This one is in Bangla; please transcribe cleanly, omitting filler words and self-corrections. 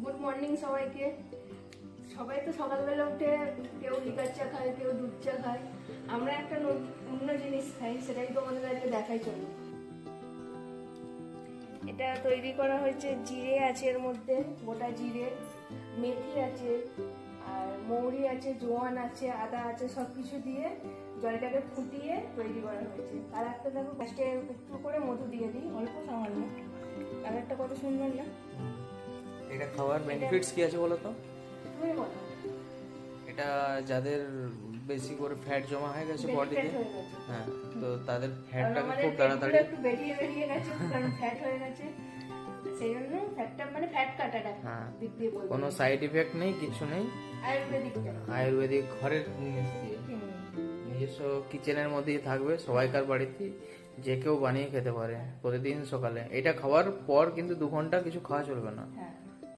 গুড মর্নিং সবাইকে। সবাই তো সকালবেলা উঠে কেউ লিকার চা খায়, কেউ দুধ চা খায়। আমরা একটা অন্য জিনিস খাই, সেটাই তোমাদের আজকে দেখাই চলো। এটা তৈরি করা হয়েছে, জিরে আছে এর মধ্যে, গোটা জিরে, মেথি আছে, আর মৌরি আছে, জোয়ান আছে, আদা আছে, সবকিছু দিয়ে জলটাকে ফুটিয়ে তৈরি করা হয়েছে। আর একটা দেখো ফার্স্টে একটু করে মধু দিয়ে দিই, অল্প সামান্য। কালারটা কত সুন্দর না? এটা খাওয়ার বেনিফিটস কি আছে বলো তো? তুমি বলো। এটা যাদের বেশি করে ফ্যাট জমা হয়ে গেছে বডিতে, হ্যাঁ, তো তাদের ফ্যাটটাকে খুব তাড়াতাড়ি একটু বেরিয়ে গেছে, কারণ ফ্যাট হয়ে গেছে, সেই জন্য ফ্যাটটা মানে ফ্যাট কাটাটা দিক দিয়ে বলবো। কোনো সাইড ইফেক্ট নেই, কিছু নেই। আয়ুর্বেদিক ঘরের জিনিস দিয়ে নিজস্ব কিচেনের মধ্যেই থাকবে, সবাইকার বাড়িতে যে কেউ বানিয়ে খেতে পারে প্রতিদিন সকালে। এটা খাওয়ার পর কিন্তু 2 ঘন্টা কিছু খাওয়া চলবে না।